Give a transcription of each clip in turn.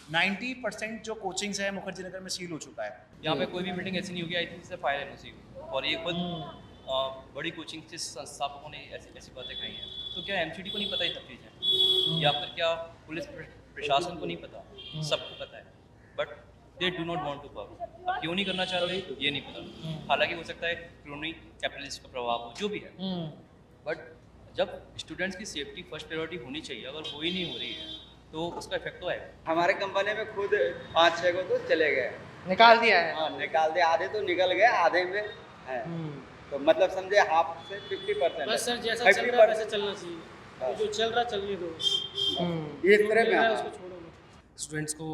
90% जो कोचिंग्स है मुखर्जी नगर में सील हो चुका है। यहाँ पे कोई भी मीटिंग ऐसी नहीं होगी आई थिंक जिससे फायर एनओसी हो, और ये खुद बड़ी कोचिंग के संस्थापकों ने ऐसी ऐसी बातें कही हैं। तो क्या एमसीडी को नहीं पता ये सब चीज़ें, या फिर क्या पुलिस प्रशासन को नहीं पता? सबको पता है, but they do not want to work. अब क्यों नहीं करना चाह रहे ये नहीं पता। हालांकि हो सकता है क्रोनी कैपिटलिस्ट का प्रभाव हो, जो भी है, बट जब स्टूडेंट्स की सेफ्टी फर्स्ट प्रायोरिटी होनी चाहिए, अगर वो ही नहीं हो रही है तो उसका इफेक्ट तो आएगा। हमारे कंपनी में खुद 5-6 को तो चले गए, निकाल दिया है। हाँ निकाल दिया, आधे तो निकल गए, आधे में है। तो मतलब समझे हाफ से 50%। बस सर जैसा चल रहा है वैसे चलना चाहिए, जो चल रहा चलने दो, इस तरह में उसको छोड़ो मत। स्टूडेंट्स को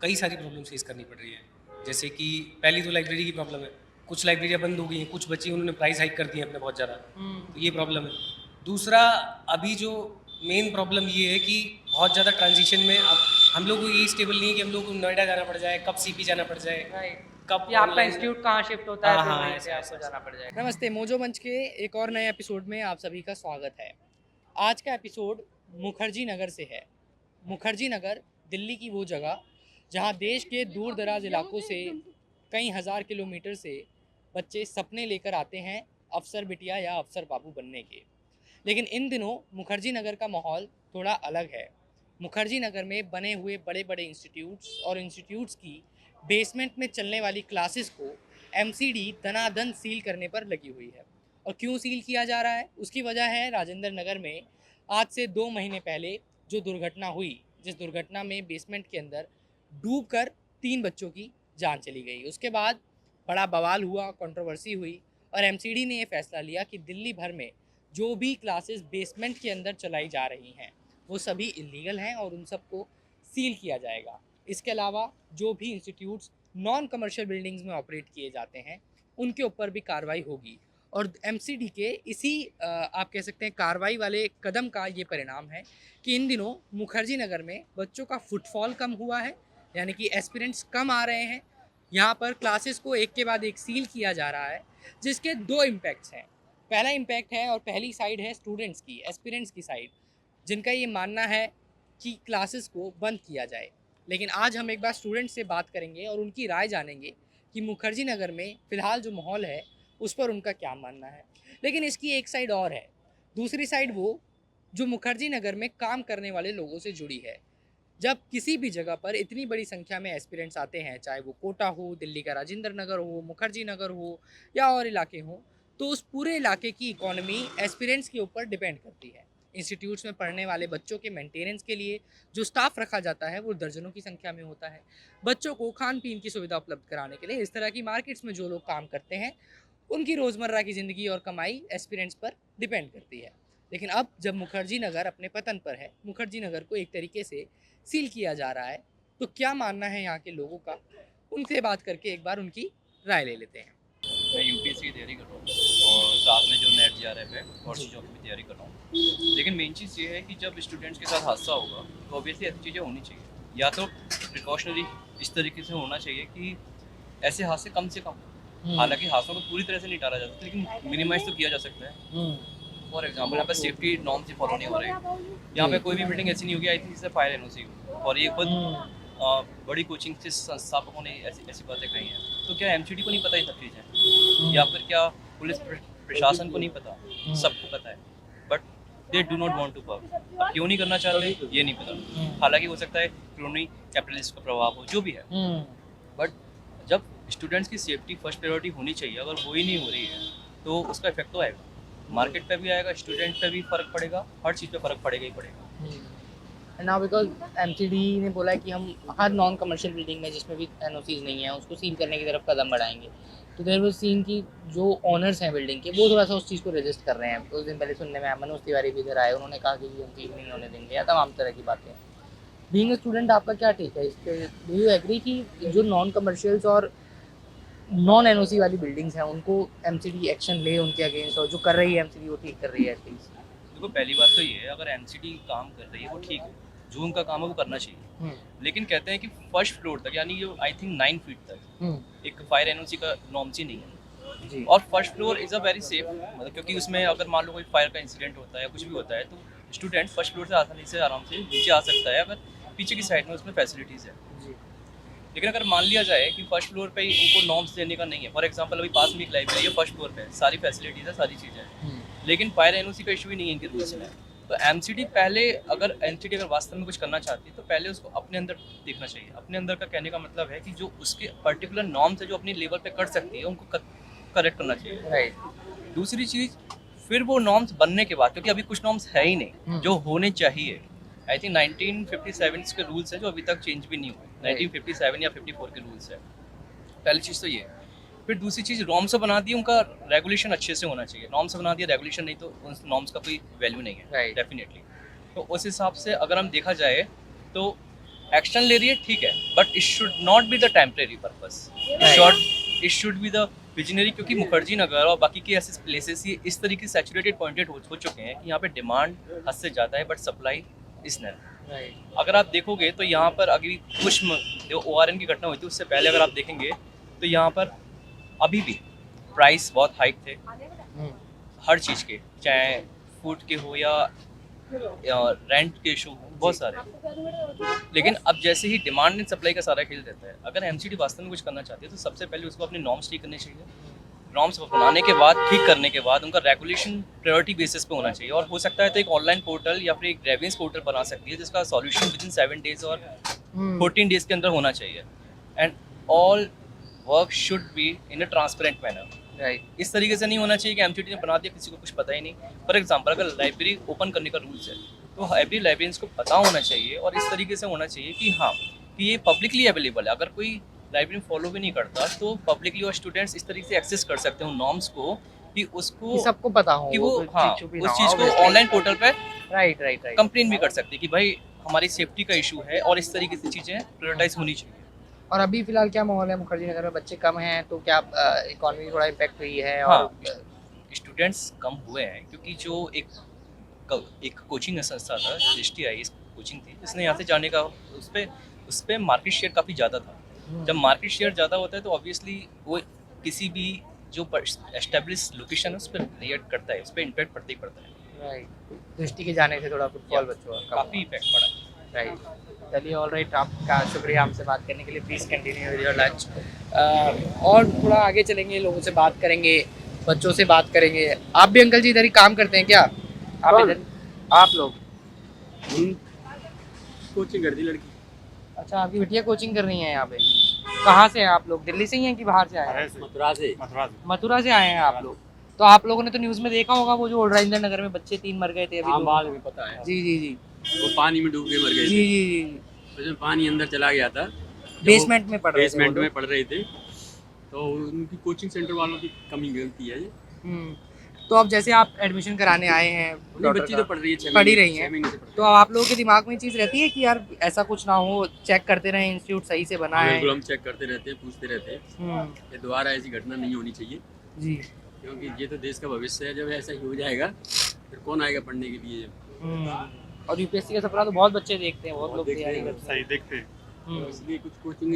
कई सारी प्रॉब्लम फेस करनी पड़ रही है। जैसे कि पहली तो लाइब्रेरी की प्रॉब्लम है, कुछ लाइब्रेरियाँ बंद हो गई हैं, कुछ बच्चे उन्होंने प्राइस हाइक कर दिए अपने बहुत ज़्यादा, तो ये प्रॉब्लम है। दूसरा, अभी जो मेन प्रॉब्लम ये है कि बहुत ज़्यादा ट्रांजिशन में अब हम लोग को ये स्टेबल नहीं है कि हम लोग को नोएडा जाना पड़ जाए, कब सीपी जाना पड़ जाए, कब कि आपका online- इंस्टीट्यूट कहाँ शिफ्ट होता है, हाँ, फिर हाँ, वहीं से ऐसा, आपको जाना पड़ जाएगा। नमस्ते, मोजो मंच के एक और नए एपिसोड में आप सभी का स्वागत है। आज का एपिसोड मुखर्जी नगर से है। मुखर्जी नगर दिल्ली की वो जगह जहाँ देश के दूर दराज इलाकों से कई हज़ार किलोमीटर से बच्चे सपने लेकर आते हैं अफसर बिटिया या अफसर बाबू बनने के। लेकिन इन दिनों मुखर्जी नगर का माहौल थोड़ा अलग है। मुखर्जी नगर में बने हुए बड़े बड़े इंस्टीट्यूट्स और इंस्टीट्यूट्स की बेसमेंट में चलने वाली क्लासेस को एमसीडी दनादन सील करने पर लगी हुई है। और क्यों सील किया जा रहा है, उसकी वजह है राजेंद्र नगर में आज से 2 महीने पहले जो दुर्घटना हुई, जिस दुर्घटना में बेसमेंट के अंदर डूबकर 3 बच्चों की जान चली गई। उसके बाद बड़ा बवाल हुआ, कंट्रोवर्सी हुई और एमसीडी ने ये फैसला लिया कि दिल्ली भर में जो भी क्लासेस बेसमेंट के अंदर चलाई जा रही हैं वो सभी इलीगल हैं और उन सबको सील किया जाएगा। इसके अलावा जो भी इंस्टीट्यूट्स नॉन कमर्शियल बिल्डिंग्स में ऑपरेट किए जाते हैं उनके ऊपर भी कार्रवाई होगी। और एमसीडी के इसी आप कह सकते हैं कार्रवाई वाले कदम का ये परिणाम है कि इन दिनों मुखर्जी नगर में बच्चों का फुटफॉल कम हुआ है, यानी कि एस्पिरेंट्स कम आ रहे हैं। यहाँ पर क्लासेस को एक के बाद एक सील किया जा रहा है, जिसके 2 इम्पैक्ट्स हैं। पहला इम्पैक्ट है और पहली साइड है स्टूडेंट्स की, एस्पिरेंट्स की साइड, जिनका ये मानना है कि क्लासेस को बंद किया जाए। लेकिन आज हम एक बार स्टूडेंट्स से बात करेंगे और उनकी राय जानेंगे कि मुखर्जी नगर में फ़िलहाल जो माहौल है उस पर उनका क्या मानना है। लेकिन इसकी एक साइड और है, दूसरी साइड वो जो मुखर्जी नगर में काम करने वाले लोगों से जुड़ी है। जब किसी भी जगह पर इतनी बड़ी संख्या में एस्पिरेंट्स आते हैं, चाहे वो कोटा हो, दिल्ली का राजेंद्र नगर हो, मुखर्जी नगर हो या और इलाके हों, तो उस पूरे इलाके की इकोनॉमी एस्पिरेंट्स के ऊपर डिपेंड करती है। इंस्टीट्यूट्स में पढ़ने वाले बच्चों के मेंटेनेंस के लिए जो स्टाफ रखा जाता है वो दर्जनों की संख्या में होता है। बच्चों को खान पीन की सुविधा उपलब्ध कराने के लिए इस तरह की मार्केट्स में जो लोग काम करते हैं उनकी रोज़मर्रा की ज़िंदगी और कमाई एस्पिरेंट्स पर डिपेंड करती है। लेकिन अब जब मुखर्जी नगर अपने पतन पर है, मुखर्जी नगर को एक तरीके से सील किया जा रहा है, तो क्या मानना है यहाँ के लोगों का, उनसे बात करके एक बार उनकी राय ले लेते हैं। मैं यूपीएससी की तैयारी कर रहा हूँ और साथ में जो नेट जेआरएफ है और जॉब की भी तैयारी कर रहा हूँ। लेकिन मेन चीज़ ये है कि जब स्टूडेंट्स के साथ हादसा होगा तो ऑब्वियसली ऐसी चीज़ें होनी चाहिए, या तो प्रिकॉशनरी इस तरीके से होना चाहिए कि ऐसे हादसे कम से कम, हालांकि हादसों को पूरी तरह से नहीं टाला जा सकता लेकिन मिनिमाइज तो किया जा सकता है। फॉर एग्जाम्पल यहाँ पे सेफ्टी नॉर्म्स ही फॉलो नहीं हो रहे, यहाँ पे कोई भी मीटिंग ऐसी नहीं होगी आई थिंक जिससे फायर एनओसी हो, और ये खुद बड़ी कोचिंग के संस्थापकों ने ऐसी ऐसी बातें कही हैं। तो क्या एमसीडी को नहीं पता ये सब चीज़ें, या फिर क्या पुलिस प्रशासन को नहीं पता? सबको पता है, but they do not want to work. अब क्यों नहीं करना चाह रहे ये नहीं पता। हालांकि हो सकता है क्रोनी कैपिटलिस्ट का प्रभाव हो, जो भी है, बट जब स्टूडेंट्स की सेफ्टी फर्स्ट प्रायोरिटी होनी चाहिए, अगर वो ही नहीं हो रही है तो उसका इफेक्ट तो आएगा। मार्केट पे भी आएगा, स्टूडेंट पे भी फ़र्क पड़ेगा, हर चीज़ पे फ़र्क पड़ेगा ही पड़ेगा। नाउ बिकॉज एमसीडी ने बोला है कि हम हर नॉन कमर्शियल बिल्डिंग में जिसमें भी एनओसीज नहीं है उसको सील करने की तरफ कदम बढ़ाएंगे। तो देयर वाज सीन की जो ओनर्स हैं बिल्डिंग के वो थोड़ा सा उस चीज़ को रजिस्ट कर रहे हैं। उस दिन पहले सुनने में आया, मनोज तिवारी भी इधर आए, उन्होंने कहा कि हम सील नहीं होने देंगे या तमाम तरह की बातें। बीइंग अ स्टूडेंट आपका क्या टेक है इस पर? डू यू एग्री कि जो नॉन कमर्शियल्स और नॉन एनओसी वाली बिल्डिंग्स हैं उनको एमसीडी एक्शन ले उनके अगेंस्ट, और जो कर रही है एमसीडी वो ठीक कर रही है एटलीस्ट? देखो, पहली बात तो ये है, अगर एमसीडी काम कर रही है वो ठीक है, जो उनका काम है वो करना चाहिए। लेकिन कहते हैं कि फर्स्ट फ्लोर तक, यानी जो आई थिंक 9 फीट तक एक फायर एनओसी का नॉर्म्स ही नहीं है जी। और first floor is a very safe, मतलब क्योंकि उसमें अगर मान लो कोई फायर का इंसिडेंट होता है या कुछ भी होता है तो स्टूडेंट फर्स्ट फ्लोर से आसानी से आराम से नीचे आ सकता है अगर पीछे की साइड में उसमें फैसिलिटीज़ है। लेकिन अगर मान लिया जाए कि फर्स्ट फ्लोर पे ही उनको नॉर्म्स देने का नहीं है, फॉर एग्जांपल अभी पास में एक लाइब्रेरी है, फर्स्ट फ्लोर पे है, सारी फैसिलिटीज़ है, सारी चीज़ें हैं, लेकिन फायर एनओसी का इशू ही नहीं है इनके रूल्स में। तो एमसीडी पहले अगर एमसीडी अगर वास्तव में कुछ करना चाहती है तो पहले उसको अपने अंदर देखना चाहिए। अपने अंदर का कहने का मतलब है कि जो उसके पर्टिकुलर नॉर्म्स है जो अपनी लेवल पे कर सकती है उनको करेक्ट करना चाहिए। राइट। दूसरी चीज़, फिर वो नॉर्म्स बनने के बाद, क्योंकि अभी कुछ नॉर्म्स है ही नहीं जो होने चाहिए। आई थिंक 1957 के रूल्स हैं जो अभी तक चेंज भी नहीं हुए, 1957 या 54 के रूल्स है। पहली चीज़ तो ये। फिर दूसरी चीज़, नॉर्म्स बना दिए, उनका रेगुलेशन अच्छे से होना चाहिए। नॉर्म्स बना दिया, रेगुलेशन नहीं, तो उन नॉर्म्स का कोई वैल्यू नहीं है Right. डेफिनेटली। तो उस हिसाब से अगर हम देखा जाए तो एक्शन ले रही है, ठीक है, but it should not be the temporary purpose, it should be the visionary. क्योंकि मुखर्जी नगर और बाकी के ऐसे प्लेसेस ये इस तरीके से सैचुरेटेड पॉइंटेड हो चुके हैं कि यहाँ पे डिमांड हद से ज़्यादा है but supply is null. Right. अगर आप देखोगे तो यहाँ पर अभी कुछ जो ORN की घटना हुई थी उससे पहले अगर आप देखेंगे तो यहाँ पर अभी भी प्राइस बहुत हाइक थे हर चीज़ के, चाहे फूड के हो या रेंट के इशू हो, बहुत सारे। लेकिन अब जैसे ही डिमांड एंड सप्लाई का सारा खेल रहता है, अगर एमसीडी वास्तव में कुछ करना चाहती है तो सबसे पहले उसको अपने नॉर्म्स ठीक करने चाहिए। नॉर्म्स बनाने के बाद, ठीक करने के बाद उनका रेगुलेशन प्रायोरिटी बेसिस पे होना चाहिए। और हो सकता है तो एक ऑनलाइन पोर्टल या फिर एक ग्रेवियंस पोर्टल बना सकती है जिसका सॉल्यूशन विद इन 7 डेज और 14 डेज के अंदर होना चाहिए। And all work should be in a transparent manner. Right. इस तरीके से नहीं होना चाहिए कि एमसीडी ने बना दिया, किसी को कुछ पता ही नहीं। फॉर एग्जांपल अगर लाइब्रेरी ओपन करने का रूल्स है तो एवरी लाइब्रेरियंस को पता होना चाहिए और इस तरीके से होना चाहिए कि हाँ कि ये पब्लिकली अवेलेबल है। अगर कोई लाइब्रेरी फॉलो भी नहीं करता तो पब्लिकली और स्टूडेंट्स इस तरीके से एक्सेस कर सकते हैं उन नॉर्म्स को कि उसको कि सबको पता हो कि वो कोई हाँ चीज़ छुपी उस ना हो, चीज़ को obviously। ऑनलाइन पोर्टल पे राइट राइट राइट। कंप्लेन भी कर सकते हैं कि भाई हमारी सेफ्टी का इशू है और इस तरीके से चीज़ें प्रायोरिटाइज होनी चाहिए। और अभी फिलहाल क्या माहौल है मुखर्जी नगर में? बच्चे कम हैं तो क्या इकोनॉमी थोड़ा इम्पैक्ट हुई है? और हाँ, स्टूडेंट्स कम हुए हैं क्योंकि जो एक कोचिंग संस्था था STI कोचिंग थी, जिसने यहाँ से जाने का उस पर मार्केट शेयर काफ़ी ज़्यादा था। जब मार्केट शेयर ज़्यादा होता है तो ऑब्वियसली वो किसी भी जो एस्टेब्लिश लोकेशन है उस पर रिएक्ट करता है, उस पर इम्पैक्ट पड़ता ही पड़ता है। राइट। दृष्टि के जाने से थोड़ा फुटबॉल बच्चों का काफ़ी इम्पैक्ट पड़ा है। राइट। चलिए, ऑल राइट, आपका शुक्रिया हमसे बात करने के लिए। Please continue with your lunch. और थोड़ा आगे चलेंगे, लोगों से बात करेंगे, बच्चों से बात करेंगे। आप भी अंकल जी इधर ही काम करते हैं क्या? आप इधर, आप लोग? कोचिंग कर दी लड़की। अच्छा, आपकी बिटिया कोचिंग कर रही है यहाँ पे। कहाँ से हैं आप लोग? दिल्ली से ही हैं कि बाहर से आए हैं? मथुरा से। मथुरा से आए हैं आप लोग। तो आप लोगों ने तो न्यूज़ में देखा होगा वो जो राजेंद्र नगर में बच्चे 3 मर गए थे अभी। हाँ, बाद में पता है। जी जी जी वो पानी में डूब के मर गए जी थे। जी जी। उसमें पानी अंदर चला गया था। बेसमेंट में पढ़ रहे थे बेसमेंट वो में लोग। पढ़ रहे थे, तो उनकी कोचिंग सेंटर वालों की कमी गलती है ये। तो अब जैसे आप एडमिशन कराने आए हैं, नहीं, बच्ची तो पढ़ रही है, 6 पढ़ ही महीने- रही 6 हैं। महीने से पढ़ तो आप लोगों के दिमाग में चीज़ रहती है कि यार ऐसा कुछ ना हो, चेक करते रहें इंस्टीट्यूट सही से बना रही है। है? बिल्कुल, हम चेक करते रहते हैं, पूछते रहते हैं। हम्म, ये दोबारा ऐसी घटना नहीं होनी चाहिए, जी। क्योंकि ये तो देश का भविष्य है। जब ऐसा ही हो जाएगा फिर कौन आएगा पढ़ने के लिए? और यूपीएससी का सपना तो बहुत बच्चे देखते हैं, बहुत लोग देखते तैयारी हैं, करते हैं। देखते हैं। तो इसलिए कुछ कोचिंग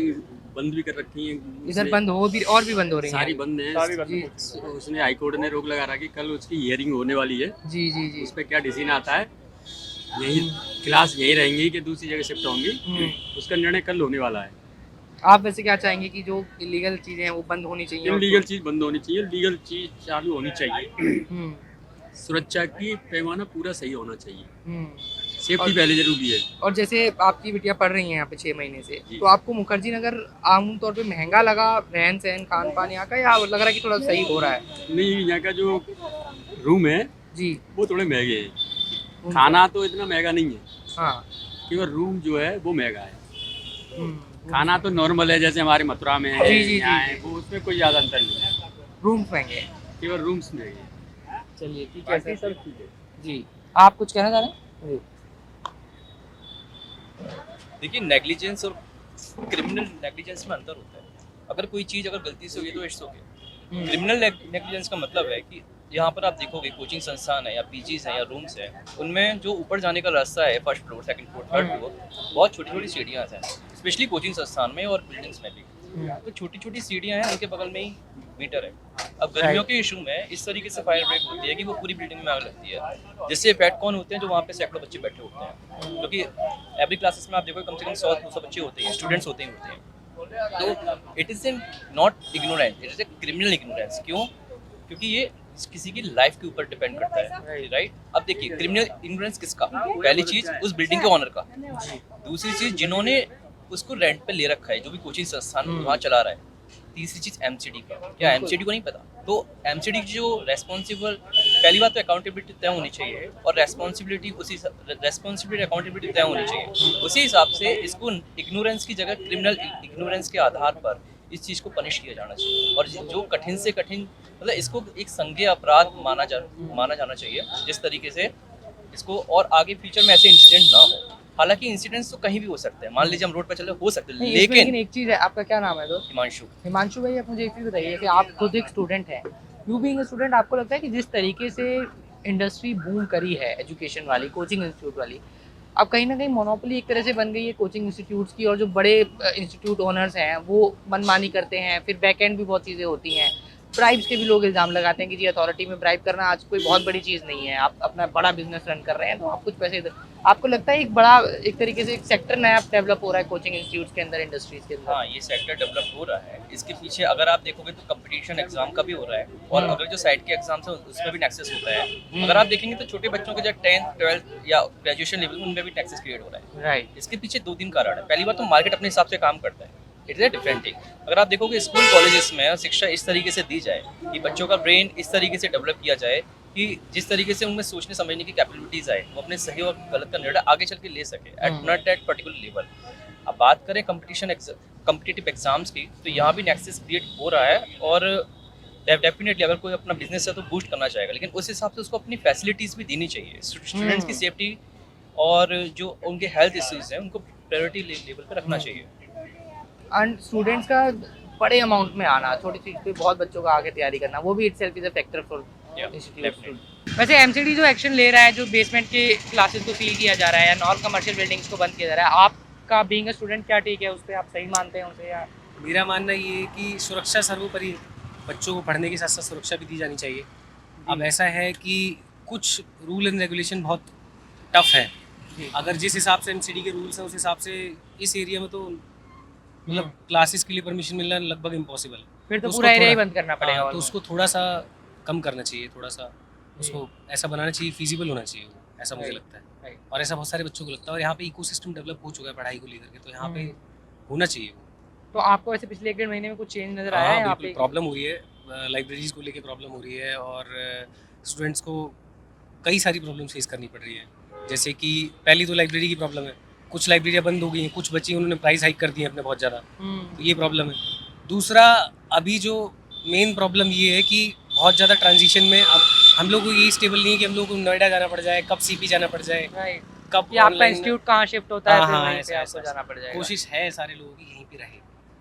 बंद भी कर रखी हैं। इधर बंद हो भी और भी बंद हो रही है सारी बंद हैं। जी तो उसने हाईकोर्ट ने रोक लगा रखी, कल उसकी हियरिंग होने वाली है। जी जी जी। उस पर क्या डिसीजन आता है, यही क्लास यही रहेंगी कि दूसरी जगह शिफ्ट होंगी, उसका निर्णय कल होने वाला है। आप वैसे क्या चाहेंगे कि जो इलीगल चीज़ें हैं वो बंद होनी चाहिए? और इलीगल चीज़ बंद होनी चाहिए, लीगल चीज़ चालू होनी चाहिए। हम्म, सुरक्षा की पैमाना पूरा सही होना चाहिए, हम्म। सेफ्टी पहले जरूरी है। और जैसे आपकी बिटिया पढ़ रही हैं यहाँ पे 6 महीने से, जी। तो आपको मुखर्जी नगर आमतौर पे महंगा लगा, रहन सहन खान पान यहाँ का, या लग रहा है कि थोड़ा सही हो रहा है? नहीं, यहाँ का जो रूम है जी। वो थोड़े महंगे हैं। खाना तो इतना महंगा नहीं है, हाँ। केवल रूम जो है वो महंगा है। हम्म। खाना तो नॉर्मल है, जैसे हमारे मथुरा में है, जी, जी, यहाँ जी। है, वो उसमें कोई ज़्यादा अंतर नहीं है, रूम्स महंगे हैं। केवल रूम्स महंगे हैं। चलिए, ठीक बाकी है सब ठीक है। जी। आप कुछ कहना चाह रहे हैं? देखिए, नेग्लिजेंस और क्रिमिनल नेग्लिजेंस में अंतर होता है। अगर कोई चीज़ अगर गलती से हुई तो इट्स ओके। क्रिमिनल नेग्लिजेंस का मतलब है कि यहाँ पर आप देखोगे कोचिंग संस्थान है या पीजीज हैं या रूम्स हैं, उनमें जो ऊपर जाने का रास्ता है, first floor, second floor, third floor, बहुत छोटी छोटी सीढ़ियाँ हैं, स्पेशली कोचिंग संस्थान में और बिल्डिंग्स में भी। तो छोटी छोटी सीढ़ियाँ हैं, उनके बगल में ही मीटर है। अब गर्मियों के इशू में इस तरीके से फायर ब्रेक होती है कि वो पूरी बिल्डिंग में आग लगती है, जिससे इफेक्ट कौन होते हैं, जो वहाँ पे सैकड़ों बच्चे बैठे होते हैं, क्योंकि एवरी क्लासेस में आप देखो कम से कम 100-200 बच्चे होते हैं, स्टूडेंट्स होते हैं। तो it is not ignorance, it is a criminal ignorance. क्यों? क्योंकि ये किसी की लाइफ के ऊपर डिपेंड करता है, राइट? अब देखिए क्रिमिनल इग्नोरेंस किसका? पहली चीज उस बिल्डिंग के ओनर का, दूसरी चीज जिन्होंने उसको रेंट पे ले रखा है, जो भी कोचिंग संस्थान वहाँ चला रहा है, तीसरी चीज एमसीडी का। क्या एमसीडी को नहीं पता? तो एमसीडी की जो रेस्पॉन्सिबल, पहली बात तो अकाउंटेबिलिटी तय होनी चाहिए, और रेस्पॉन्सिबिलिटी अकाउंटेबिलिटी तय होनी चाहिए। उसी हिसाब से इसको इग्नोरेंस की जगह क्रिमिनल इग्नोरेंस के आधार पर इस चीज़ को पनिश किया जाना चाहिए, और जो कठिन से कठिन, मतलब इसको एक संज्ञेय अपराध माना जाना चाहिए, जिस तरीके से इसको, और आगे फ्यूचर में ऐसे इंसिडेंट ना हो। हालांकि इंसिडेंट्स तो कहीं भी हो सकते हैं, मान लीजिए हम रोड पर चले, हो सकते हैं, लेकिन एक चीज़ है, आपका क्या नाम है दोस्त? हिमांशु भाई, आप मुझे एक चीज़ बताइए कि आप खुद एक स्टूडेंट हैं, यू बीइंग अ स्टूडेंट, आपको लगता है कि जिस तरीके से इंडस्ट्री बूम करी है एजुकेशन वाली, कोचिंग इंस्टीट्यूट वाली, अब कहीं ना कहीं मोनोपोली एक तरह से बन गई है कोचिंग इंस्टीट्यूट्स की, और जो बड़े इंस्टीट्यूट ओनर्स हैं वो मनमानी करते हैं, फिर बैक एंड भी बहुत चीज़ें होती हैं, ब्राइब्स के भी लोग इल्ज़ाम लगाते हैं कि जी अथॉरिटी में ब्राइब करना आज कोई बहुत बड़ी चीज़ नहीं है, आप अपना बड़ा बिजनेस रन कर रहे हैं तो आप कुछ पैसे आपको लगता है एक बड़ा, एक तरीके से एक सेक्टर नया डेवलप हो रहा है कोचिंग इंस्टीट्यूट्स के अंदर, इंडस्ट्रीज के अंदर? हाँ, ये सेक्टर डेवलप हो रहा है। इसके पीछे अगर आप देखोगे तो कंपटीशन एग्जाम का भी हो रहा है, और अगर जो साइड के एग्जाम्स हैं उसमें भी टैक्सेस होता है। अगर आप देखेंगे तो छोटे बच्चों के जो 10th 12th या ग्रेजुएशन लेवल में, उनमें भी टैक्सेस क्रिएट हो रहा है, राइट। इसके पीछे 2-3 कारण है। पहली बात तो मार्केट अपने हिसाब से काम करता है, it is a different thing. अगर आप देखोगे स्कूल कॉलेजेस में शिक्षा इस तरीके से दी जाए कि बच्चों का ब्रेन इस तरीके से डेवलप किया जाए कि जिस तरीके से उनमें सोचने समझने की कैपेबिलिटीज़ आए, वो अपने सही और गलत का निर्णय आगे चल के ले सके एट दैट पर्टिकुलर लेवल। अब बात करें कम्पिटिटिव एग्जाम्स की, तो यहाँ भी नेक्सस क्रिएट हो रहा है, और डेफिनेटली अगर कोई अपना बिजनेस है तो बूस्ट करना चाहेगा, लेकिन उस हिसाब से उसको अपनी फैसिलिटीज़ भी देनी चाहिए। स्टूडेंट्स की सेफ्टी और जो उनके हेल्थ इश्यूज़ हैं उनको प्रायोरिटी लेवल पर रखना चाहिए। एंड स्टूडेंट्स का बड़े अमाउंट में आना, छोटी चीज़ पे बहुत बच्चों का आगे तैयारी करना, वो भी itself is a factor for institute. वैसे एमसीडी जो एक्शन ले रहा है, जो बेसमेंट के क्लासेस को सील किया जा रहा है या नॉन कमर्शियल बिल्डिंग्स को बंद किया जा रहा है, आपका बीइंग अ स्टूडेंट क्या टेक है उस पर? आप सही मानते हैं उसे, या? मेरा मानना ये है कि सुरक्षा सर्वोपरि है, बच्चों को पढ़ने के साथ साथ सुरक्षा भी दी जानी चाहिए। अब ऐसा है कि कुछ रूल एंड रेगुलेशन बहुत टफ है, अगर जिस हिसाब से एमसीडी के रूल्स हैं उस हिसाब से इस एरिया में तो मतलब क्लासेस के लिए परमिशन मिलना लगभग इम्पॉसिबल। फिर तो पूरा एरिया ही बंद करना पड़ेगा। तो उसको थोड़ा सा कम करना चाहिए, थोड़ा सा उसको ऐसा बनाना चाहिए, फिजिबल होना चाहिए वो, ऐसा मुझे लगता है। और ऐसा बहुत सारे बच्चों को लगता है, और यहाँ पे इकोसिस्टम डेवलप हो चुका है पढ़ाई को लेकर के, तो यहाँ पे होना चाहिए वो। तो आपको वैसे पिछले 1-1.5 महीने में कुछ चेंज नजर आया है यहाँ पे? प्रॉब्लम हो रही है, लाइब्रेरीज को लेके प्रॉब्लम हो रही है, और स्टूडेंट्स को कई सारी प्रॉब्लम फेस करनी पड़ रही है। जैसे कि पहली तो लाइब्रेरी की प्रॉब्लम है, कुछ लाइब्रेरियाँ बंद हो गई हैं, कुछ बची उन्होंने प्राइस हाइक कर दी है अपने बहुत ज़्यादा, तो ये प्रॉब्लम है। दूसरा, अभी जो मेन प्रॉब्लम ये है कि बहुत ज़्यादा ट्रांजिशन में अब हम लोग को यही स्टेबल नहीं है कि हम लोग को नोएडा जाना पड़ जाए, कब सीपी जाना पड़ जाए, कब कि आपका इंस्टीट्यूट कहाँ शिफ्ट होता है, फिर हाँ, वहीं ऐसा पे आपको जाना पड़ जाएगा। कोशिश है सारे लोगों की यहीं पे रहे।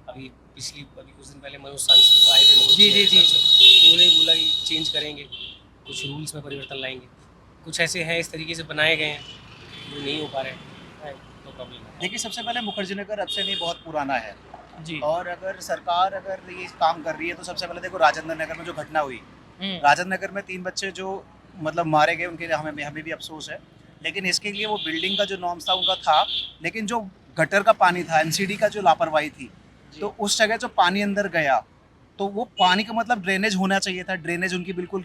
अभी कुछ दिन पहले मनोज सांसद आए थे, जी। तो उन्होंने बोला कि चेंज करेंगे, कुछ रूल्स में परिवर्तन लाएंगे। कुछ ऐसे हैं इस तरीके से बनाए गए हैं जो नहीं हो पा रहे हैं, तो प्रॉब्लम है। देखिए, सबसे पहले मुखर्जी नगर अब से नहीं बहुत पुराना है जी। और अगर सरकार ये काम कर रही है तो सबसे पहले देखो राजेंद्र नगर में जो घटना हुई, राजेंद्र नगर में 3 बच्चे जो मतलब मारे गए, उनके लिए हमें भी अफसोस है। लेकिन इसके लिए वो बिल्डिंग का जो नॉर्म्स था उनका था, लेकिन जो गटर का पानी था, एमसीडी का जो लापरवाही थी, तो उस जगह जो पानी अंदर गया तो वो पानी का मतलब ड्रेनेज होना चाहिए था, ड्रेनेज उनकी बिल्कुल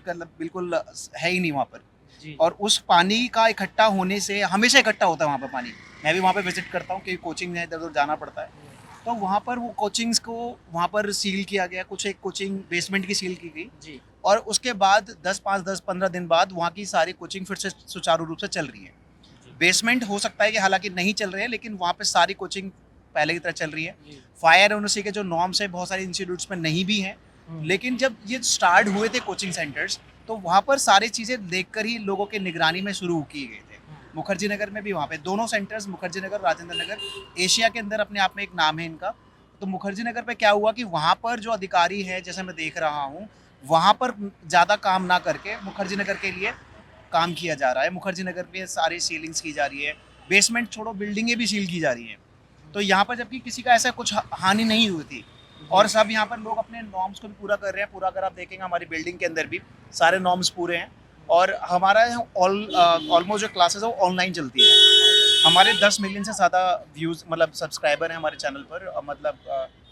है ही नहीं वहाँ पर। और उस पानी का इकट्ठा होने से, हमेशा इकट्ठा होता है वहाँ पर पानी, मैं भी वहाँ पे विजिट करता हूँ क्योंकि कोचिंग में इधर उधर जाना पड़ता है, तो वहाँ पर वो कोचिंग्स को वहाँ पर सील किया गया, कुछ एक कोचिंग बेसमेंट की सील की गई जी। और उसके बाद 10-15 दिन बाद वहाँ की सारी कोचिंग फिर से सुचारू रूप से चल रही है। बेसमेंट हो सकता है कि हालांकि नहीं चल रहे हैं, लेकिन वहाँ पे सारी कोचिंग पहले की तरह चल रही है। फायर यूनिवर्सिटी के जो नॉर्म्स है बहुत सारे इंस्टीट्यूट्स में नहीं भी हैं, लेकिन जब ये स्टार्ट हुए थे कोचिंग सेंटर्स तो वहाँ पर सारी चीज़ें देखकर ही लोगों के निगरानी में शुरू किए गए थे। मुखर्जी नगर में भी वहाँ पे दोनों सेंटर्स, मुखर्जी नगर, राजेंद्र नगर, एशिया के अंदर अपने आप में एक नाम है इनका। तो मुखर्जी नगर पे क्या हुआ कि वहाँ पर जो अधिकारी है, जैसे मैं देख रहा हूँ, वहाँ पर ज़्यादा काम ना करके मुखर्जी नगर के लिए काम किया जा रहा है। मुखर्जी नगर पे सारी सीलिंग्स की जा रही है, बेसमेंट छोड़ो बिल्डिंगें भी सील की जा रही हैं। तो यहाँ पर जबकि किसी का ऐसा कुछ हानि नहीं हुई थी, और सब यहाँ पर लोग अपने नॉर्म्स को भी पूरा कर रहे हैं। पूरा अगर आप देखेंगे हमारी बिल्डिंग के अंदर भी सारे नॉर्म्स पूरे हैं। और हमारा ऑलमोस्ट जो क्लासेस है वो ऑनलाइन चलती है। हमारे 10 मिलियन से ज़्यादा व्यूज़ मतलब सब्सक्राइबर हैं हमारे चैनल पर, मतलब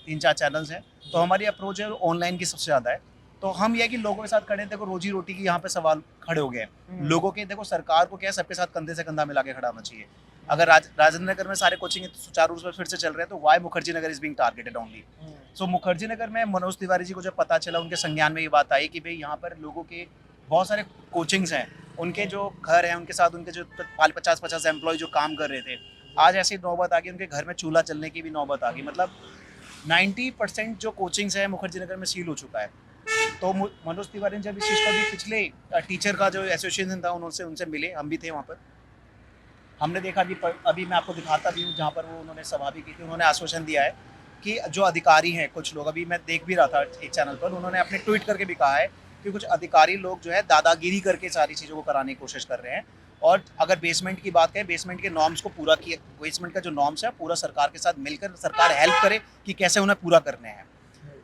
3-4 चैनल्स हैं। तो हमारी अप्रोच है ऑनलाइन की सबसे ज़्यादा है। तो हम ये कि लोगों के साथ खड़े हैं। देखो रोजी रोटी की यहाँ पे सवाल खड़े हो गए हैं लोगों के। देखो सरकार को क्या है, सबके साथ कंधे से कंधा मिला के खड़ा होना चाहिए। अगर राजेंद्र नगर में सारे कोचिंग सुचारू रूप से फिर से चल रहे हैं, तो why Mukherjee Nagar is being targeted only. So Mukherjee Nagar में मनोज तिवारी जी को जब पता चला, उनके संज्ञान में ये बात आई कि भाई यहाँ पर लोगों के बहुत सारे कोचिंग्स हैं, उनके जो घर हैं उनके साथ उनके जो 50-50 एम्प्लॉय जो काम कर रहे थे, आज ऐसी नौबत आ गई उनके घर में चूल्हा चलने की भी नौबत आ गई। मतलब 90% जो कोचिंग्स है मुखर्जी नगर में सील हो चुका है। तो मनोज तिवारी ने जब इस चीज़ को भी पिछले टीचर का जो एसोसिएशन था उनसे मिले, हम भी थे वहाँ पर। हमने देखा अभी मैं आपको दिखाता भी हूँ जहाँ पर वो उन्होंने सभा भी की थी। उन्होंने आश्वासन दिया है कि जो अधिकारी हैं कुछ लोग, अभी मैं देख भी रहा था एक चैनल पर, उन्होंने अपने ट्वीट करके भी कहा है कि कुछ अधिकारी लोग जो है दादागिरी करके सारी चीज़ों को कराने की कोशिश कर रहे हैं। और अगर बेसमेंट की बात करें, बेसमेंट के नॉर्म्स को पूरा किया, बेसमेंट का जो नॉर्म्स है पूरा सरकार के साथ मिलकर सरकार हेल्प करे कि कैसे उन्हें पूरा करने हैं।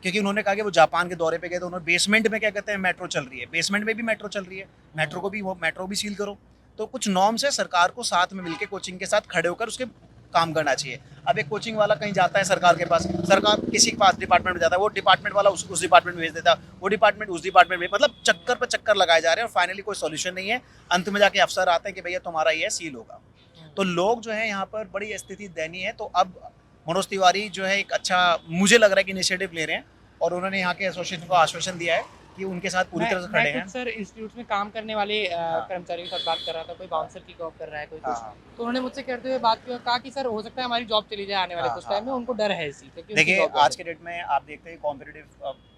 क्योंकि उन्होंने कहा कि वो जापान के दौरे पे गए तो उन्होंने बेसमेंट में क्या कहते हैं मेट्रो चल रही है, बेसमेंट में भी मेट्रो चल रही है, मेट्रो भी सील करो। तो कुछ नॉर्म्स है, सरकार को साथ में मिलकर कोचिंग के साथ खड़े होकर उसके काम करना चाहिए। अब एक कोचिंग वाला कहीं जाता है सरकार के पास, सरकार किसी के पास डिपार्टमेंट में जाता है, वो डिपार्टमेंट वाला उस डिपार्टमेंट में भेज देता है, वो डिपार्टमेंट उस डिपार्टमेंट में, मतलब चक्कर पर चक्कर लगाए जा रहे हैं और फाइनली कोई सॉल्यूशन नहीं है। अंत में जाके अफसर आते हैं कि भैया तुम्हारा ये सील होगा। तो लोग जो है यहाँ पर बड़ी स्थिति दयनीय है। तो अब मनोज तिवारी जो है एक अच्छा मुझे लग रहा है कि इनिशिएटिव ले रहे हैं और उन्होंने यहाँ के एसोसिएशन को आश्वासन दिया है कि उनके साथ पूरी तरह से खड़े हैं। सर इंस्टीट्यूट में काम करने वाले कर्मचारियों के साथ बात कर रहा था, कोई बाउंसर की जॉब कर रहा है, कोई कुछ। तो उन्होंने मुझसे करते हुए बात की और कहा कि सर हो सकता है हमारी जॉब चली जाए आने वाले कुछ टाइम में, उनको डर है इसी क्योंकि देखिए आज के डेट में आप देखते हैं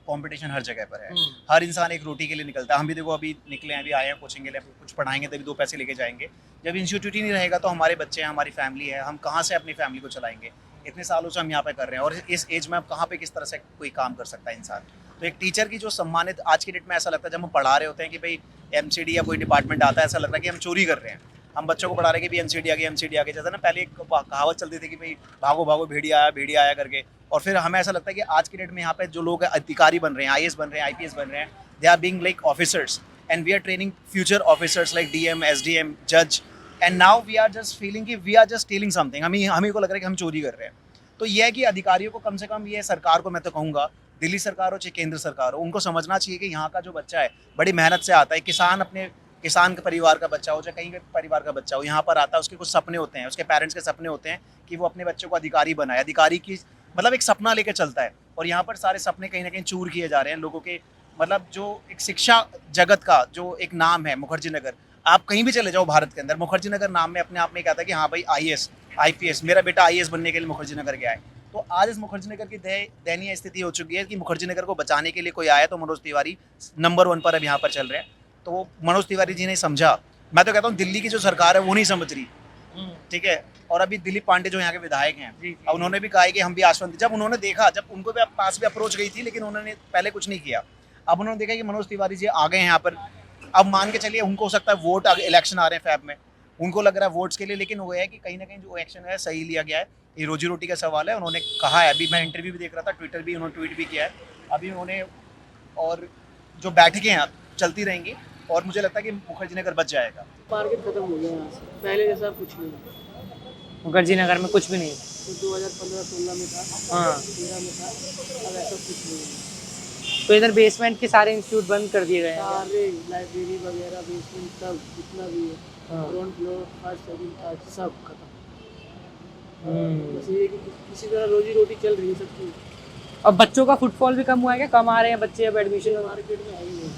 कंपटीशन हर जगह पर है। हर इंसान एक रोटी के लिए निकलता है। हम भी देखो अभी निकले हैं, अभी आए हैं कोचिंग के लिए, कुछ पढ़ाएंगे तभी 2 पैसे लेके जाएंगे। जब इंस्टीट्यूट ही नहीं रहेगा तो हमारे बच्चे हैं, हमारी फैमिली है, हम कहाँ से अपनी फैमिली को चलाएंगे। इतने सालों से हम यहाँ पे कर रहे हैं और इस एज में अब कहाँ पे किस तरह से कोई काम कर सकता है इंसान। तो एक टीचर की जो सम्मानित आज की डेट में ऐसा लगता है, जब हम पढ़ा रहे होते हैं कि भाई एमसीडी या कोई डिपार्टमेंट आता है, ऐसा लग रहा है कि हम चोरी कर रहे हैं। हम बच्चों को पढ़ा रहे हैं कि भी एमसीडी आ गई जैसा ना पहले एक कहावत चलती थी कि भाई भागो भागो भेड़िया आया करके। और फिर हमें ऐसा लगता है कि आज की डेट में यहाँ पे जो लोग अधिकारी बन रहे हैं, आईएएस बन रहे हैं, आईपीएस बन रहे हैं, they are being like officers and we are training future officers like DM, SDM, जज। And now we are just feeling कि we are just stealing something. हमें को लग रहा है कि हम चोरी कर रहे हैं। तो ये है कि अधिकारियों को कम से कम, ये सरकार को मैं तो कहूँगा, दिल्ली सरकार हो चाहे केंद्र सरकार हो, उनको समझना चाहिए कि यहाँ का जो बच्चा है बड़ी मेहनत से आता है। किसान के परिवार का बच्चा हो चाहे कहीं के परिवार का बच्चा हो, यहाँ पर आता है, उसके कुछ सपने होते हैं, उसके पेरेंट्स के सपने होते हैं कि वो अपने बच्चों को अधिकारी बनाए। अधिकारी की मतलब एक सपना लेके चलता है और यहाँ पर सारे सपने कहीं ना कहीं चूर किए जा रहे हैं लोगों के। मतलब जो एक शिक्षा जगत का जो एक नाम है मुखर्जी नगर, आप कहीं भी चले जाओ भारत के अंदर, मुखर्जी नगर नाम में अपने आप में कहता है कि हाँ भाई आईएएस आईपीएस, मेरा बेटा आईएएस बनने के लिए मुखर्जी नगर गया है। तो आज इस मुखर्जी नगर की दयनीय स्थिति हो चुकी है कि मुखर्जी नगर को बचाने के लिए कोई आया तो मनोज तिवारी नंबर 1 पर अब यहाँ पर चल रहे हैं। तो मनोज तिवारी जी ने समझा। मैं तो कहता हूँ दिल्ली की जो सरकार है वो नहीं समझ रही, ठीक है। और अभी दिलीप पांडे जो यहाँ के विधायक हैं, अब उन्होंने भी कहा है कि हम भी आश्वस्त, जब उन्होंने देखा, जब उनको भी पास भी अप्रोच गई थी लेकिन उन्होंने पहले कुछ नहीं किया। अब उन्होंने देखा कि मनोज तिवारी जी आ गए हैं यहाँ पर, अब मान के चलिए उनको हो सकता है वोट इलेक्शन आ रहे हैं फैब में, उनको लग रहा है वोट्स के लिए, लेकिन वो है कि कहीं ना कहीं जो एक्शन है सही लिया गया है। ये रोजी रोटी का सवाल है। उन्होंने कहा है, अभी मैं इंटरव्यू भी देख रहा था, ट्विटर भी उन्होंने ट्वीट भी किया है अभी उन्होंने, और जो बैठकें हैं चलती रहेंगी और मुझे लगता है कि मुखर्जी नगर बच जाएगा। मार्केट खत्म हो गया यहाँ से, पहले जैसा कुछ नहीं है। मुखर्जी नगर में कुछ भी नहीं, तो 2015-16 में था, हाँ 13 में था, अब ऐसा कुछ नहीं है। तो इधर बेसमेंट के सारे इंस्टीट्यूट बंद कर दिए गए हैं। सारे लाइब्रेरी वगैरह बेसमेंट सब जितना भी है, ground floor, first, second, third सब खत्म। बस ये कि किसी तरह रोजी रोटी चल रही है सबकी। अब बच्चों का फुटफॉल भी कम हुआ है क्या? कम आ रहे हैं बच्चे अब एडमिशन? मार्केट में है ही नहीं।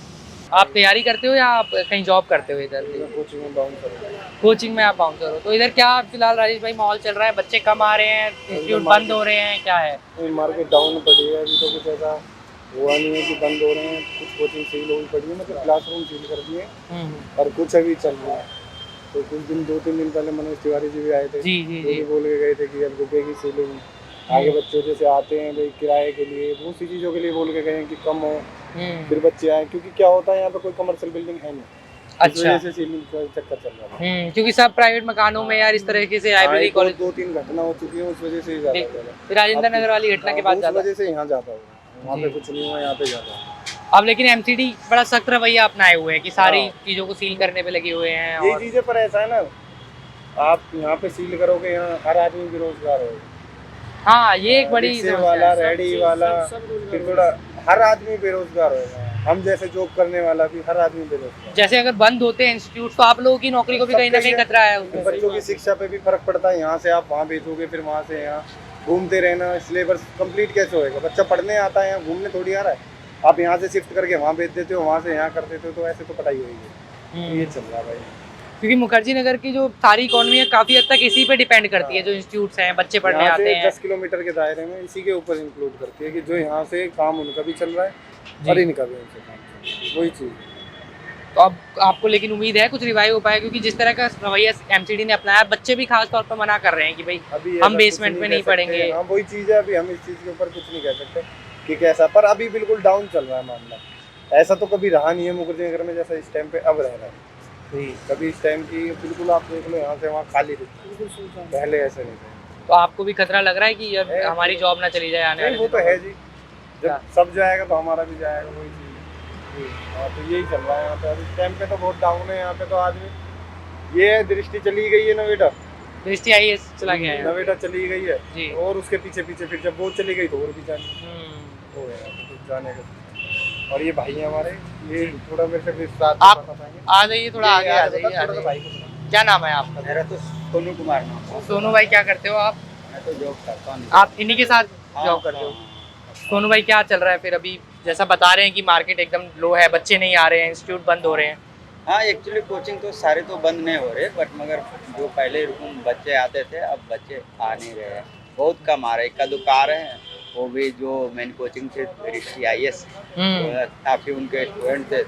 आप तैयारी करते हो या आप कहीं जॉब करते हो? इधर कोचिंग में बाउंसर, कोचिंग में आप बाउंसर हो। तो इधर क्या फिलहाल राजेश भाई माहौल चल रहा है? बच्चे कम आ रहे हैं, इंस्टीट्यूट बंद हो रहे हैं, क्या है? मार्केट डाउन पड़ी है अभी, तो कुछ ऐसा हुआ नहीं है कि बंद हो रहे हैं। कुछ कोचिंग सील हुई पड़ी है, मतलब क्लासरूम सील कर दिए और कुछ अभी चल रहा है। तो कुछ दिन 2-3 दिन पहले मनोज तिवारी जी भी आए थे, जी बोल के गए थे कि अब रुकेगी सीलिंग। आगे बच्चे जैसे आते हैं भाई किराए के लिए, बहुत सी चीज़ों के लिए बोल के गए हैं कि कम हो, फिर बच्चे आए, क्योंकि क्या होता है यहाँ पे कोई कमर्शियल बिल्डिंग है नहीं। इस वजह से सीलिंग का चक्कर चल रहा है। क्योंकि सब प्राइवेट मकानों में यार इस तरीके से लाइब्रेरी कॉलेज। 2-3 घटना हो चुकी है उस वजह से ही ज्यादा हो रहा है। फिर राजेंद्र नगर वाली घटना के बाद उस ज्यादा। वजह से यहाँ ज्यादा हो रहा है, वहाँ पे कुछ नहीं हुआ, यहाँ पे ज्यादा है। अब लेकिन एमसीडी बड़ा सख्त रवैया अपनाए हुए हैं कि सारी हाँ। चीजों को सील करने पे लगे हुए हैं। यही और चीजें पर ऐसा है ना, आप यहाँ पे सील करोगे, यहाँ हर आदमी बेरोजगार होगा। हाँ ये एक बड़ी रिक्शे समस्या वाला, है। रेडी वाला, फिर थोड़ा हर आदमी बेरोजगार होगा। हम जैसे जॉब करने वाला भी हर आदमी बेरोजगार। जैसे अगर बंद होते हैं इंस्टीट्यूट तो आप लोगों की नौकरी को भी कहीं ना कहीं खतरा है उसमें। बच्चों की शिक्षा पे भी फर्क पड़ता है, यहाँ से आप वहाँ भेजोगे, फिर वहाँ से यहाँ घूमते रहना, सिलेबस कंप्लीट कैसे होएगा? बच्चा पढ़ने आता है, यहाँ घूमने थोड़ी आ रहा है। आप यहाँ से शिफ्ट करके वहाँ भेज देते हो, वहाँ से यहाँ कर देते हो, तो ऐसे तो पढ़ाई होगी। तो ये चल रहा है भाई। क्योंकि मुखर्जी नगर की जो सारी इकोनॉमी है काफी हद तक इसी पे डिपेंड करती है, जो इंस्टीट्यूट्स हैं, बच्चे पढ़ने यहाँ आते से हैं। 10 किलोमीटर के दायरे में इसी के ऊपर इंक्लूड करती है कि जो यहाँ से काम उनका भी चल रहा है और इनका भी उनसे काम चल रहा है, वही चीज़। तो अब आपको लेकिन उम्मीद है कुछ रिवाइव हो पाए, क्योंकि जिस तरह का रवैया एमसीडी ने अपनाया, बच्चे भी खास तौर पर मना कर रहे हैं कि भाई अभी हम ऐसा बेसमेंट कुछ में नहीं कह सकते। पढ़ेंगे। हाँ वही चीज़ है, अभी हम इस चीज़ के ऊपर कुछ नहीं कह सकते कि कैसा, पर अभी बिल्कुल डाउन चल रहा है मामला। ऐसा तो कभी रहा नहीं है मुखर्जी नगर में जैसा इस टाइम पे अब रह रहा है। कभी इस टाइम की बिल्कुल आप देख लो, यहाँ से वहाँ खाली थी, पहले ऐसे नहीं थे। तो आपको भी खतरा लग रहा है कि अब हमारी जॉब ना चली जाए आने नहीं, वाले वो तो दिनों है में? जी, जब सब जाएगा तो हमारा भी जाएगा, वही चीज़। हाँ तो यही चल रहा है यहाँ पे। अब इस टाइम पे तो बहुत डाउन है यहाँ पे तो आदमी। ये दृष्टि चली गई है नोएडा, दृष्टि आई चला गया है। नोएडा चली गई है जी। और उसके पीछे पीछे फिर जब वो चली गई तो और भी जाने हो गया तो कुछ जाने का। और ये भाई हैं हमारे, ये थोड़ा मेरे से विस्तार से आप बता पाएंगे। आ जाइए, थोड़ा आगे आ बता, जाइए। थोड़ा सा भाई को बता। क्या नाम है आपका? मेरा तो सोनू कुमार नाम है। सोनू भाई क्या करते हो आप? मैं तो जॉब करता हूँ। आप इन्हीं के साथ जॉब करते हो? सोनू भाई क्या चल रहा है फिर अभी? जैसा बता रहे हैं कि मार्केट एकदम लो है, बच्चे नहीं आ रहे हैं, इंस्टीट्यूट बंद हो रहे हैं। हाँ एक्चुअली कोचिंग तो सारे तो बंद नहीं हो रहे, बट मगर जो पहले बच्चे आते थे अब बच्चे आ नहीं रहे हैं, बहुत कम आ रहे। इक्का दुक्का आ रहे हैं, वो भी जो मेन कोचिंग थे ऋषि IAS, काफ़ी उनके स्टूडेंट थे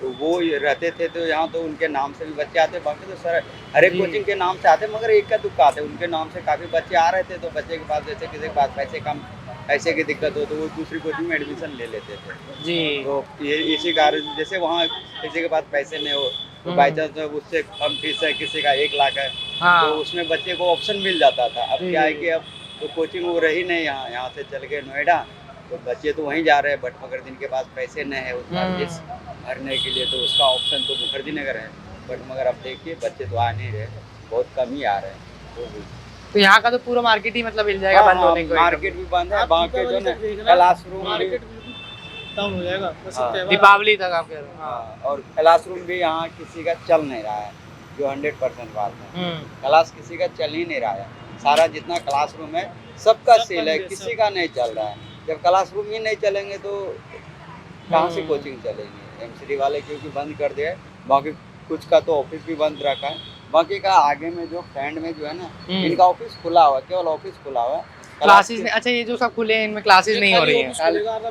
तो वो रहते थे, तो यहाँ तो उनके नाम से भी बच्चे आते, बाकी तो सर हर एक कोचिंग के नाम से आते, मगर इक्का दुक्का आते, उनके नाम से काफ़ी बच्चे आ रहे थे। तो बच्चे के पास जैसे किसी के पास पैसे कम, पैसे की दिक्कत हो तो वो दूसरी कोचिंग में एडमिशन ले लेते थे। जी। तो ये इसी कारण जैसे वहाँ किसी के पास पैसे नहीं हो तो बाई चांस उससे कम फीस है, किसी का 1 लाख है, हाँ। तो उसमें बच्चे को ऑप्शन मिल जाता था। अब जी, क्या है जी। कि अब तो कोचिंग वो रही नहीं, यहाँ से चल के नोएडा, तो बच्चे तो वहीं जा रहे हैं, बट मगर जिनके पास पैसे नहीं है उतना फीस भरने के लिए, तो उसका ऑप्शन तो मुखर्जी नगर है। बट मगर अब देखिए बच्चे तो आ नहीं रहे, बहुत कम ही आ रहे हैं। वो भी तो यहाँ का तो पूरा मार्केट ही मतलब मिल जाएगा बंद होने को। मार्केट भी बंद है, बाकी जो ना क्लासरूम भी डाउन हो जाएगा दीपावली तक आप कह रहे हो? हाँ, और क्लासरूम भी यहाँ किसी का चल नहीं रहा है, जो 100% बात है। हम्म। क्लास किसी का चल ही नहीं रहा है, सारा जितना क्लासरूम है सबका सेल है, किसी का नहीं चल रहा है। जब क्लासरूम ही नहीं चलेंगे तो कहाँ से कोचिंग चलेंगे? MCD वाले क्योंकि बंद कर दिया है, बाकी कुछ का तो ऑफिस भी बंद रखा है, बाकी का आगे में जो फ्रंट में जो है ना इनका ऑफिस खुला हुआ है, केवल ऑफिस खुला हुआ है। क्लासेस नहीं, अच्छा ये जो सब खुले हैं इनमें क्लासेस नहीं हो रही हैं।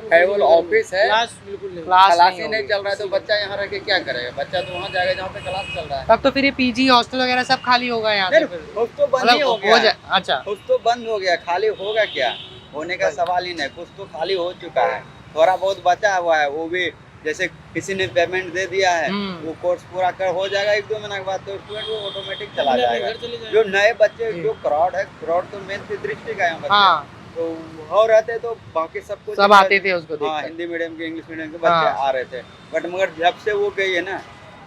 केवल ऑफिस है, क्लास क्लास ही हो नहीं रही। चल रहा है, तो बच्चा यहाँ रह के क्या करेगा? बच्चा तो वहाँ जाएगा जहाँ पे क्लास चल रहा है। तब तो फिर ये पीजी हॉस्टल वगैरह सब खाली होगा यहाँ से नहीं, फिर? कुछ तो बंद ही हो मतलब गया। अच्छा। कुछ तो बंद हो गया, खाली होगा क्या? होने का सवाल ही नहीं, कुछ तो खाली हो चुका है, थोड़ा बहुत बचा हुआ है, वो भी जैसे किसी ने पेमेंट दे दिया है, वो कोर्स पूरा कर हो जाएगा 1-2 महीने के बाद, तो स्टूडेंट वो ऑटोमेटिक चला जाएगा। जो नए बच्चे, जो क्राउड है, क्राउड तो मेन दृष्टि का है बच्चे, हाँ। तो वो रहते तो बाकी सबको सब आते थे उसको हाँ, देखकर। हिंदी मीडियम के, इंग्लिश मीडियम के बच्चे हाँ। आ रहे थे, बट मगर जब से वो गई है ना,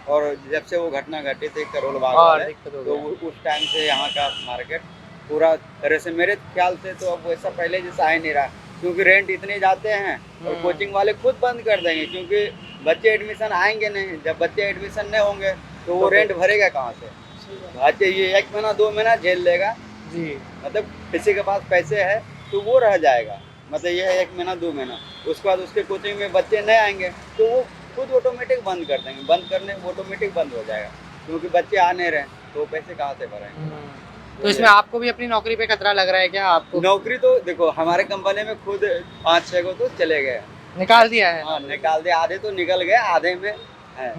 और जब से वो घटना घटी थी करोल बाग और वाले, दिक्कत हो तो गया। उस टाइम से यहाँ का मार्केट पूरा तरह से, मेरे ख्याल से तो अब वैसा पहले जैसा आ ही नहीं रहा, क्योंकि रेंट इतने जाते हैं और कोचिंग वाले खुद बंद कर देंगे, क्योंकि बच्चे एडमिशन आएंगे नहीं। जब बच्चे एडमिशन नहीं होंगे तो वो रेंट भरेगा कहाँ से? बच्चे ये 1 महीना 2 महीना झेल लेगा जी। मतलब किसी के पास पैसे है तो वो रह जाएगा, मतलब ये है 1 महीना 2 महीना, उसके बाद उसके कोचिंग में बच्चे नहीं आएंगे तो वो खुद ऑटोमेटिक बंद कर देंगे, बंद करने ऑटोमेटिक बंद हो जाएगा, क्योंकि बच्चे आ नहीं रहे तो पैसे कहाँ से भरेंगे? तो इसमें आपको भी अपनी नौकरी पे खतरा लग रहा है क्या आपको? नौकरी तो देखो हमारे कंपनी में खुद 5-6 को तो चले गए, निकाल दिया है? हाँ निकाल दिया, आधे तो निकल गए, आधे में है,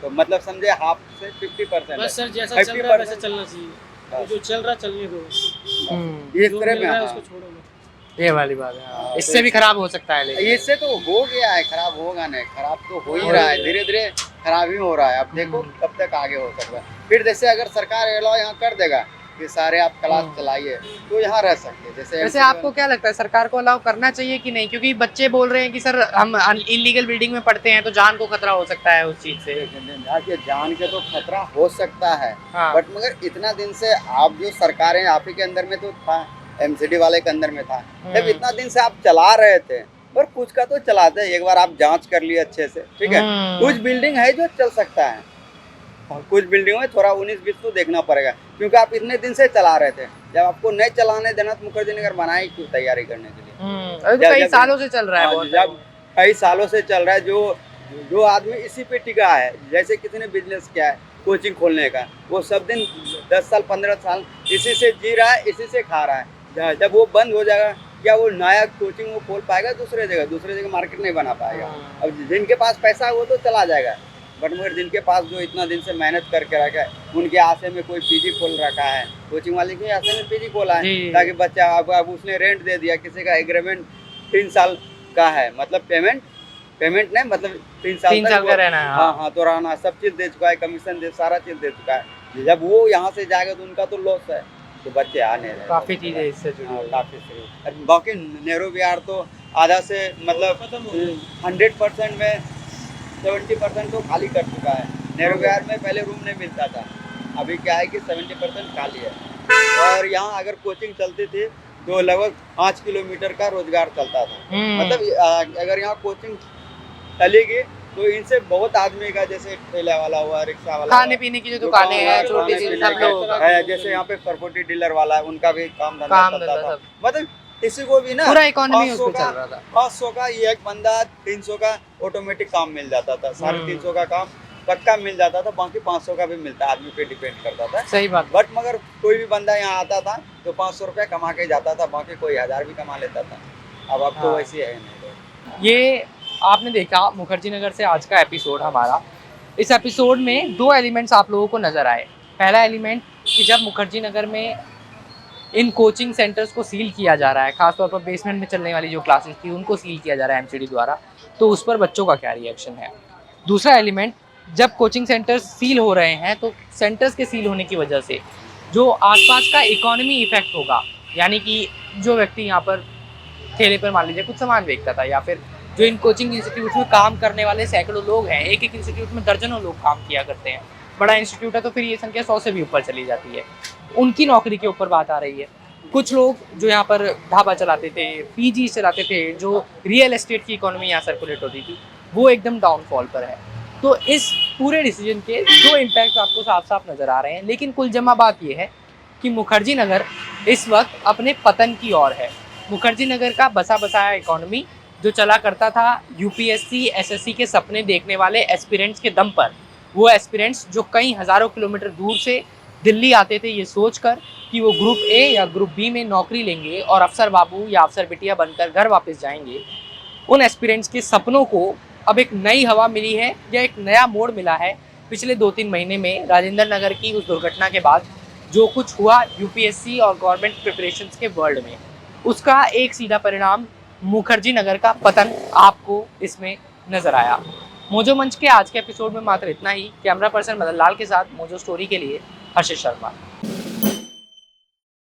तो मतलब समझे हाफ से 50%। बस सर जैसा चल रहा है वैसे चलना चाहिए, जो चल रहा चलने दो, इस जो तरह मिल में रहा है हाँ। उसको छोड़ो मत। ये वाली बात है, हाँ। इससे भी खराब हो सकता है लेकिन। इससे तो हो गया है, खराब होगा नहीं, खराब तो हो ही रहा है, धीरे धीरे खराब ही हो रहा है। अब देखो कब तक आगे हो सकता है। फिर जैसे अगर सरकार अलाउ यहाँ कर देगा कि सारे आप क्लास चलाइए तो यहाँ रह सकते हैं। जैसे वैसे आपको क्या लगता है सरकार को अलाउ करना चाहिए कि नहीं, क्योंकि बच्चे बोल रहे हैं कि सर हम इलीगल बिल्डिंग में पढ़ते हैं तो जान को खतरा हो सकता है उस चीज से। देखिए जान के तो खतरा हो सकता है, हाँ। बट मगर इतना दिन से आप जो सरकारें आप ही के अंदर में तो था, एमसीडी वाले के अंदर में था, जब इतना दिन से आप चला रहे थे और कुछ का तो चलाते हैं, एक बार आप जांच कर लिए अच्छे से, ठीक है। कुछ बिल्डिंग है जो चल सकता है और कुछ बिल्डिंगों में थोड़ा 19-20 तो देखना पड़ेगा, क्योंकि आप इतने दिन से चला रहे थे। जब आपको नहीं चलाने देना तो मुखर्जी नगर बनाई क्यों तैयारी करने के लिए? अभी तो कई सालों से चल रहा है। बहुत जब कई सालों से चल रहा है, जो आदमी इसी पे टिका है, जैसे किसी ने बिजनेस किया है कोचिंग खोलने का, वो सब दिन 10 साल 15 साल इसी से जी रहा है, इसी से खा रहा है। जब वो बंद हो जाएगा, क्या वो नया कोचिंग वो खोल पाएगा? दूसरे जगह मार्केट नहीं बना पाएगा। अब जिनके पास पैसा है वो तो चला जाएगा, बट मगर जिनके पास जो इतना दिन से मेहनत करके रखा है, उनके आशे में कोई पीजी खोल रखा है, कोचिंग वाले के आशे में पीजी खोला है ताकि बच्चा अब उसने रेंट दे दिया, किसी का एग्रीमेंट 3 साल का है, मतलब पेमेंट नहीं, मतलब 3 साल का रहना है। हाँ, तो रहना सब चीज़ दे चुका है, कमीशन दे, सारा चीज़ दे चुका है। जब वो यहाँ से जाएगा तो उनका तो लॉस है, तो बच्चे आ नहीं रहे। काफी चीजें इससे जुड़ी हुई हैं। काफी सही। बाकी नेहरू विहार तो आधा से मतलब 100% में 70% तो खाली कर चुका है। नेहरू विहार में पहले रूम नहीं मिलता था, अभी क्या है कि 70% खाली है। और यहाँ अगर कोचिंग चलती थी तो लगभग 5 किलोमीटर का रोजगार चलता था। मतलब अगर यहाँ कोचिंग चलेगी तो इनसे बहुत आदमी का, जैसे ठेला वाला हुआ, रिक्शा वाला, खाने पीने की जो दुकानें हैं छोटी सी, सब लोग है, जैसे यहाँ पे प्रॉपर्टी डीलर वाला है, उनका भी काम धंधा चलता था। मतलब किसी को भी ना पूरा इकोनॉमी उस पे चल रहा था। 500 का ये एक बंदा 300 का ऑटोमेटिक काम मिल जाता था, 350 का काम पक्का मिल जाता था, बाकी 500 का भी मिलता, आदमी पे डिपेंड करता था। सही बात। बट मगर कोई भी बंदा यहाँ आता था तो 500 रुपया कमा के जाता था, बाकी कोई 1000 भी कमा लेता था। अब तो वैसे है नहीं। ये आपने देखा मुखर्जी नगर से आज का एपिसोड हमारा। इस एपिसोड में 2 एलिमेंट्स आप लोगों को नज़र आए। पहला एलिमेंट कि जब मुखर्जी नगर में इन कोचिंग सेंटर्स को सील किया जा रहा है, खासतौर पर बेसमेंट में चलने वाली जो क्लासेस थी उनको सील किया जा रहा है एमसीडी द्वारा, तो उस पर बच्चों का क्या रिएक्शन है। दूसरा एलिमेंट, जब कोचिंग सेंटर्स सील हो रहे हैं तो सेंटर्स के सील होने की वजह से जो आसपास का इकोनॉमी इफेक्ट होगा, यानी कि जो व्यक्ति यहाँ पर ठेले पर मान लीजिए कुछ सामान बेचता था, या फिर जो इन कोचिंग इंस्टीट्यूट में काम करने वाले सैकड़ों लोग हैं, एक इंस्टीट्यूट में दर्जनों लोग काम किया करते हैं, बड़ा इंस्टीट्यूट है तो फिर ये संख्या 100 से भी ऊपर चली जाती है, उनकी नौकरी के ऊपर बात आ रही है। कुछ लोग जो यहाँ पर ढाबा चलाते थे, पीजी चलाते थे, जो रियल एस्टेट की इकोनॉमी यहाँ सर्कुलेट होती थी, वो एकदम डाउनफॉल पर है। तो इस पूरे डिसीजन के 2 इम्पैक्ट आपको साफ साफ नज़र आ रहे हैं, लेकिन कुल जमा बात ये है कि मुखर्जी नगर इस वक्त अपने पतन की ओर है। मुखर्जी नगर का बसा बसाया इकोनॉमी जो चला करता था यूपीएससी एसएससी के सपने देखने वाले एस्पिरेंट्स के दम पर, वो एस्पिरेंट्स जो कई हज़ारों किलोमीटर दूर से दिल्ली आते थे ये सोचकर कि वो ग्रुप ए या ग्रुप बी में नौकरी लेंगे और अफसर बाबू या अफसर बिटिया बनकर घर वापस जाएंगे, उन एस्पिरेंट्स के सपनों को अब एक नई हवा मिली है या एक नया मोड़ मिला है पिछले 2-3 महीने में। राजेंद्र नगर की उस दुर्घटना के बाद जो कुछ हुआ यूपीएससी और गवर्नमेंट प्रिपरेशंस के वर्ल्ड में, उसका एक सीधा परिणाम मुखर्जी नगर का पतन आपको इसमें नजर आया। मोजो मंच के आज के एपिसोड में मात्र इतना ही। कैमरा पर्सन मदन लाल के साथ मोजो स्टोरी के लिए हर्षित शर्मा।